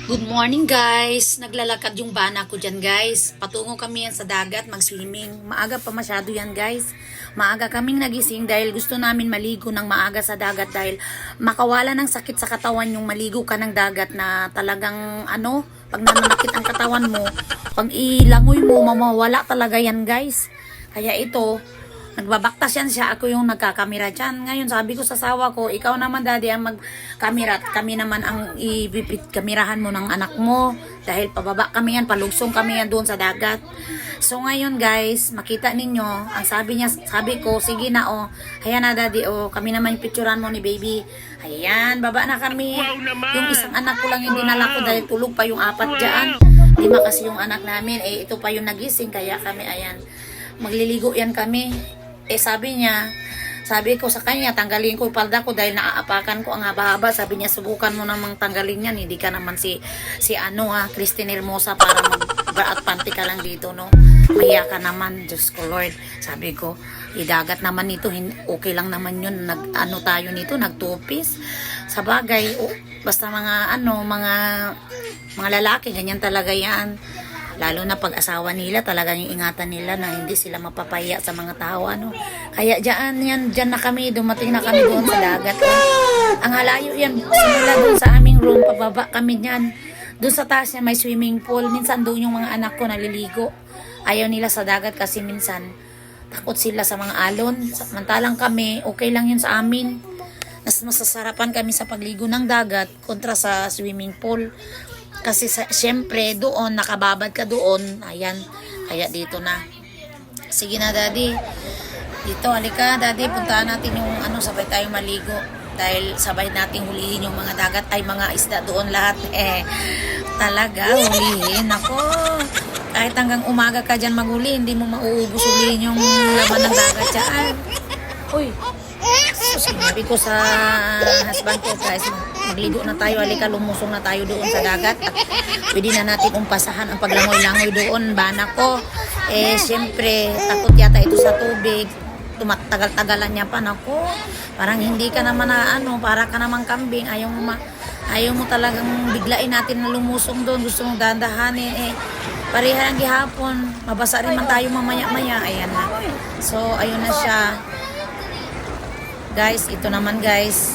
Good morning guys! Naglalakad yung bana ko dyan guys. Patungo kami yan sa dagat mag-swimming. Maaga pa masyado yan guys. Maaga kaming nagising dahil gusto namin maligo ng maaga sa dagat dahil makawala ng sakit sa katawan yung maligo ka ng dagat na talagang pag nananakit ang katawan mo, pag ilangoy mo, mamawala talaga yan guys. Kaya ito, nagbabaktas yan siya, ako yung nagkakamera dyan. Ngayon sabi ko sa asawa ko, ikaw naman daddy ang magkamera at kami naman ang kamerahan mo ng anak mo. Dahil pababa kami yan, palugsong kami yan doon sa dagat. So ngayon guys, makita ninyo, ang sabi ko, sige na hayan na daddy kami naman yung picturean mo ni baby. Ayan, baba na kami. Yung isang anak ko lang yung dinala ko dahil tulog pa yung apat dyan. 5 kasi yung anak namin, ito pa yung nagising, kaya kami ayan, magliligo yan kami. Sabi ko sa kanya, tanggalin ko yung palda ko dahil naaapakan ko ang haba-haba. Sabi niya, subukan mo namang tanggalin yan. Hindi ka naman si Christine Hermosa para mag-bra at panty ka lang dito, no? Maya ka naman, Diyos ko Lord. Sabi ko, idagat naman ito, okay lang naman yun. Tayo nito, nagtupis. Sa bagay, basta mga lalaki, ganyan talaga yan. Lalo na pag-asawa nila, talagang ingatan nila na hindi sila mapapaya sa mga tao, Kaya dyan na kami, dumating na kami doon sa dagat. Ang halayo yan, simula doon sa aming room, pababa kami dyan. Doon sa taas niya may swimming pool. Minsan doon yung mga anak ko naliligo. Ayaw nila sa dagat kasi minsan takot sila sa mga alon. Samantalang kami, okay lang yun sa amin. Masasarapan kami sa pagligo ng dagat kontra sa swimming pool. Kasi syempre doon, nakababad ka doon. Ayan, kaya dito na. Sige na daddy. Dito, halika daddy, puntahan natin yung sabay tayong maligo. Dahil sabay natin hulihin yung mga dagat, ay mga isda doon lahat. Talaga, hulihin. Ako, kahit hanggang umaga ka dyan maghuli, hindi mo mauubos hulihin yung laman ng dagat dyan. Uy, so sinabi ko sa husband ko, guys, magligo na tayo, halika, lumusong na tayo doon sa dagat at pwede na natin umpasahan ang paglangoy-langoy doon. Bana ko, siyempre takot yata ito sa tubig, tumatagal-tagalan niya pa. Nako, parang hindi ka naman para ka naman kambing, ayaw mo talagang biglain natin na lumusong doon, gusto mong dandahanin, pareha ng gihapon, mabasa rin man tayo mamaya-maya. Ayan na, so ayun na siya guys. Ito naman guys,